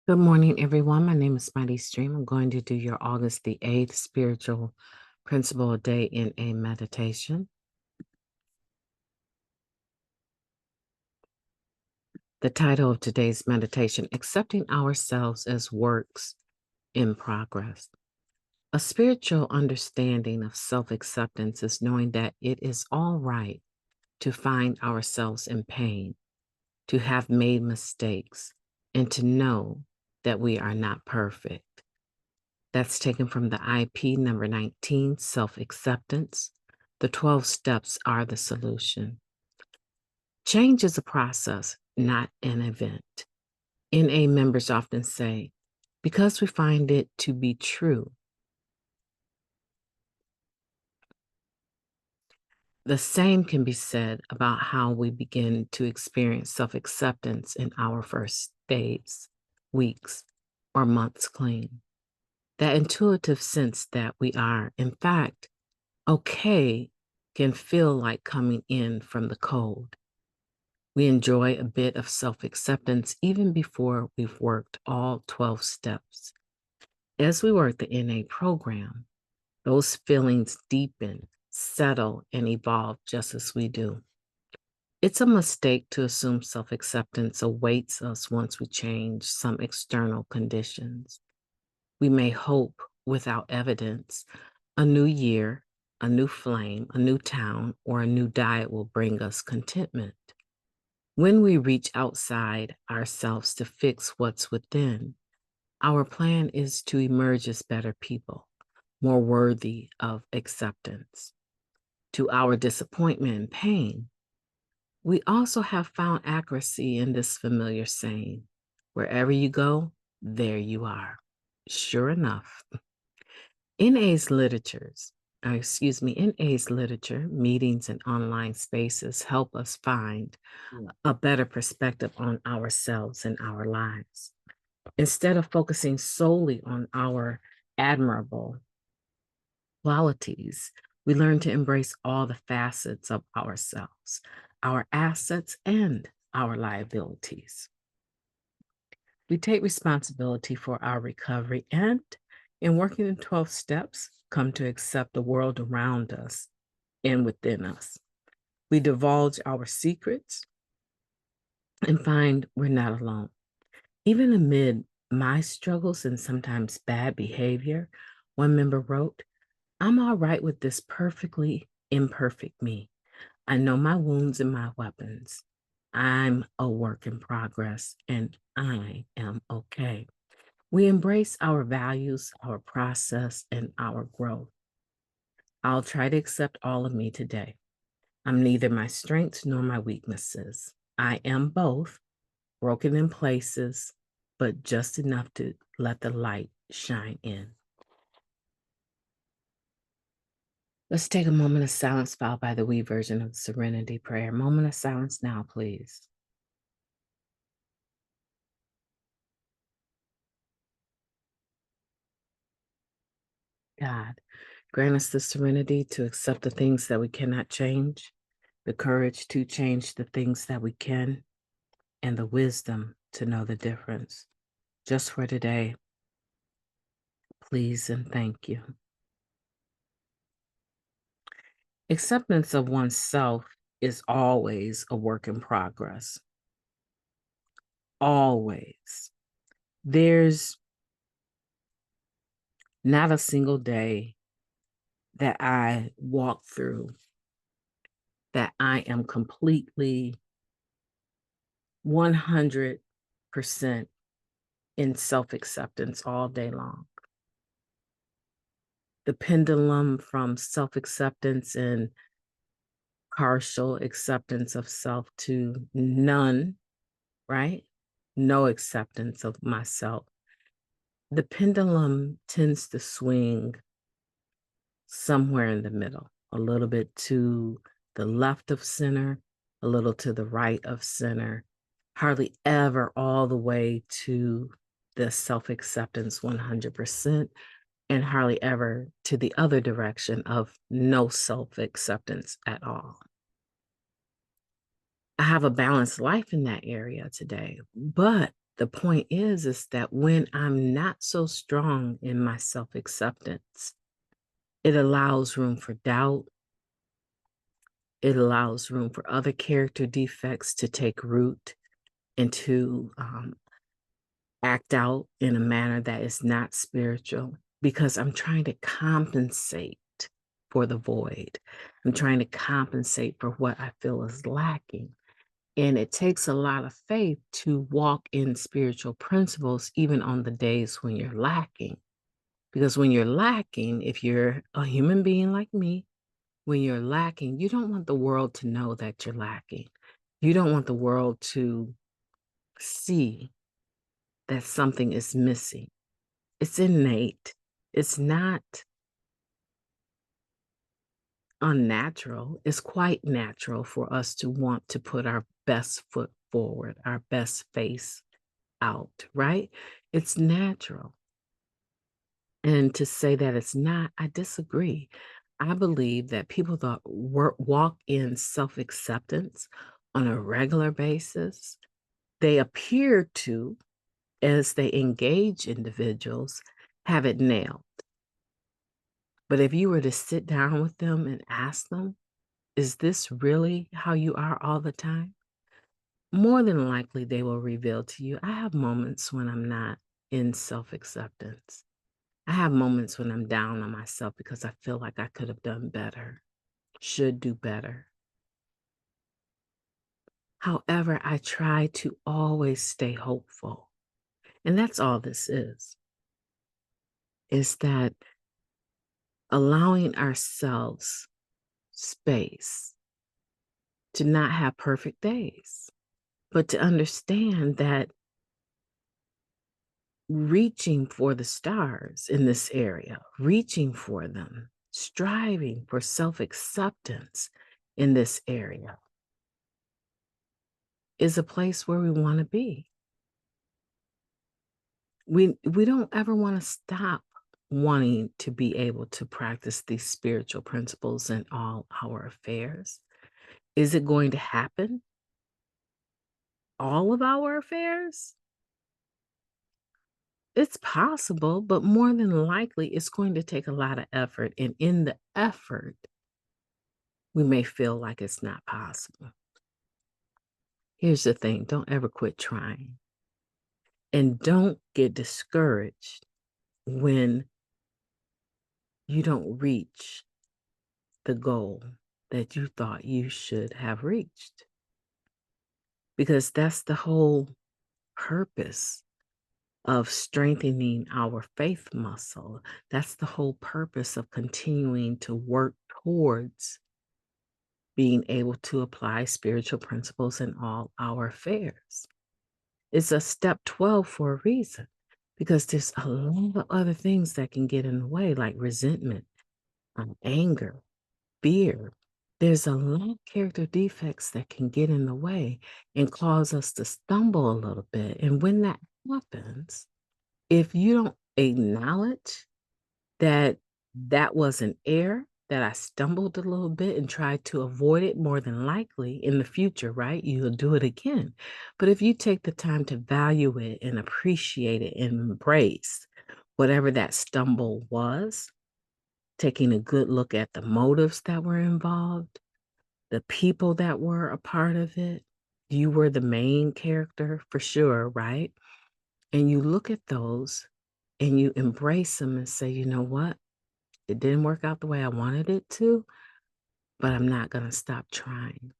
Good morning, everyone. My name is Mighty Stream. I'm going to do your August the 8th spiritual principle day in a meditation. The title of today's meditation, Accepting Ourselves as Works in Progress. A spiritual understanding of self-acceptance is knowing that it is all right to find ourselves in pain, to have made mistakes, and to know that we are not perfect. That's taken from the IP number 19, Self-Acceptance. The 12 steps are the solution. Change is a process, not an event. NA members often say, because we find it to be true. The same can be said about how we begin to experience self-acceptance in our first days, weeks, or months clean. That intuitive sense that we are, in fact, okay can feel like coming in from the cold. We enjoy a bit of self-acceptance even before we've worked all 12 steps. As we work the NA program, those feelings deepen, settle, and evolve just as we do. It's a mistake to assume self-acceptance awaits us once we change some external conditions. We may hope without evidence a new year, a new flame, a new town, or a new diet will bring us contentment. When we reach outside ourselves to fix what's within, our plan is to emerge as better people, more worthy of acceptance. To our disappointment and pain, we also have found accuracy in this familiar saying, wherever you go, there you are. Sure enough, NA's literature, meetings, and online spaces help us find a better perspective on ourselves and our lives. Instead of focusing solely on our admirable qualities, we learn to embrace all the facets of ourselves, our assets, and our liabilities. We take responsibility for our recovery and, in working in 12 steps, come to accept the world around us and within us. We divulge our secrets and find we're not alone. Even amid my struggles and sometimes bad behavior, one member wrote, I'm all right with this perfectly imperfect me. I know my wounds and my weapons. I'm a work in progress and I am okay. We embrace our values, our process, and our growth. I'll try to accept all of me today. I'm neither my strengths nor my weaknesses. I am both, broken in places, but just enough to let the light shine in. Let's take a moment of silence followed by the we version of the Serenity Prayer. Moment of silence now, please. God, grant us the serenity to accept the things that we cannot change, the courage to change the things that we can, and the wisdom to know the difference. Just for today, please and thank you. Acceptance of oneself is always a work in progress. Always. There's not a single day that I walk through that I am completely 100% in self-acceptance all day long. The pendulum from self-acceptance and partial acceptance of self to none, right? No acceptance of myself. The pendulum tends to swing somewhere in the middle, a little bit to the left of center, a little to the right of center, hardly ever all the way to the self-acceptance 100%, and hardly ever to the other direction of no self-acceptance at all. I have a balanced life in that area today, but The point is that when I'm not so strong in my self-acceptance, it allows room for doubt. It allows room for other character defects to take root and to act out in a manner that is not spiritual, because I'm trying to compensate for the void. I'm trying to compensate for what I feel is lacking. And it takes a lot of faith to walk in spiritual principles, even on the days when you're lacking. Because when you're lacking, if you're a human being like me, when you're lacking, you don't want the world to know that you're lacking. You don't want the world to see that something is missing. It's innate. It's not unnatural. It's quite natural for us to want to put our best foot forward, our best face out, right? It's natural. And to say that it's not, I disagree. I believe that people that walk in self-acceptance on a regular basis, they appear to, as they engage individuals, have it nailed. But if you were to sit down with them and ask them, is this really how you are all the time? More than likely, they will reveal to you, I have moments when I'm not in self-acceptance. I have moments when I'm down on myself because I feel like I could have done better, should do better. However, I try to always stay hopeful. And that's all this is that allowing ourselves space to not have perfect days, but to understand that reaching for the stars in this area, reaching for them, striving for self-acceptance in this area is a place where we want to be. We don't ever want to stop wanting to be able to practice these spiritual principles in all our affairs. Is it going to happen? All of our affairs? It's possible, but more than likely, it's going to take a lot of effort. And in the effort, we may feel like it's not possible. Here's the thing, don't ever quit trying. And don't get discouraged when you don't reach the goal that you thought you should have reached. Because that's the whole purpose of strengthening our faith muscle. That's the whole purpose of continuing to work towards being able to apply spiritual principles in all our affairs. It's a step 12 for a reason, because there's a lot of other things that can get in the way, like resentment, anger, fear. There's a lot of character defects that can get in the way and cause us to stumble a little bit. And when that happens, if you don't acknowledge that that was an error, that I stumbled a little bit and tried to avoid it, more than likely in the future, right? You'll do it again. But if you take the time to value it and appreciate it and embrace whatever that stumble was, taking a good look at the motives that were involved, the people that were a part of it, you were the main character for sure, right? And you look at those and you embrace them and say, you know what? It didn't work out the way I wanted it to, but I'm not going to stop trying.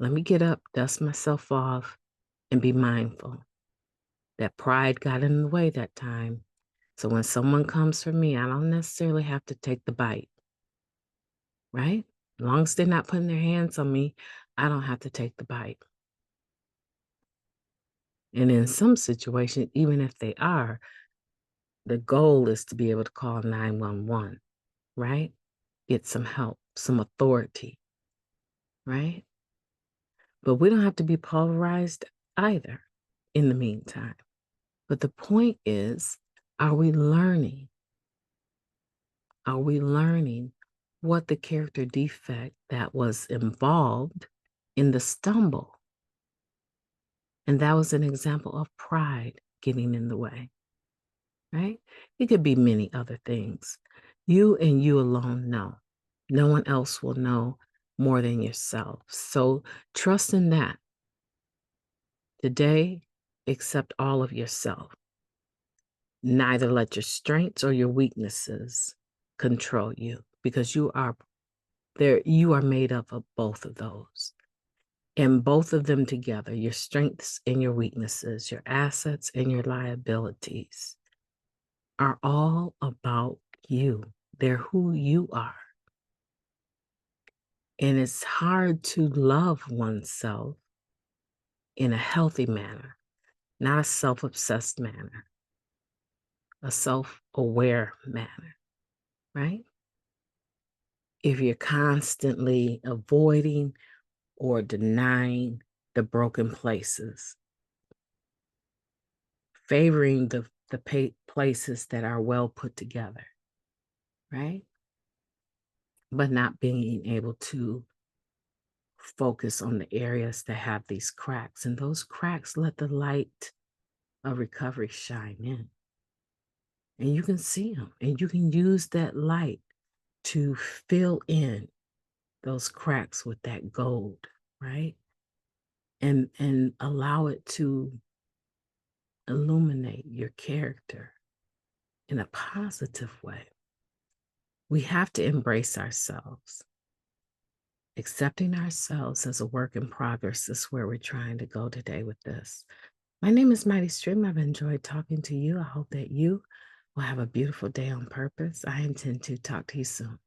Let me get up, dust myself off, and be mindful that pride got in the way that time. So when someone comes for me, I don't necessarily have to take the bite, right? As long as they're not putting their hands on me, I don't have to take the bite. And in some situations, even if they are, the goal is to be able to call 911, right? Get some help, some authority, right? But we don't have to be pulverized either in the meantime. But the point is, are we learning? Are we learning what the character defect that was involved in the stumble? And that was an example of pride getting in the way, right? It could be many other things. You and you alone know. No one else will know more than yourself. So trust in that. Today, accept all of yourself. Neither let your strengths or your weaknesses control you because you are there, you are made up of both of those. And both of them together, your strengths and your weaknesses, your assets and your liabilities, are all about you. They're who you are. And it's hard to love oneself in a healthy manner, not a self obsessed manner, a self aware manner, right? If you're constantly avoiding or denying the broken places, favoring the places that are well put together, right? But not being able to focus on the areas that have these cracks. And those cracks let the light of recovery shine in. And you can see them, and you can use that light to fill in those cracks with that gold, right? And allow it to illuminate your character in a positive way. We have to embrace ourselves. Accepting ourselves as a work in progress is where we're trying to go today with this. My name is Mighty Stream. I've enjoyed talking to you. I hope that you will have a beautiful day on purpose. I intend to talk to you soon.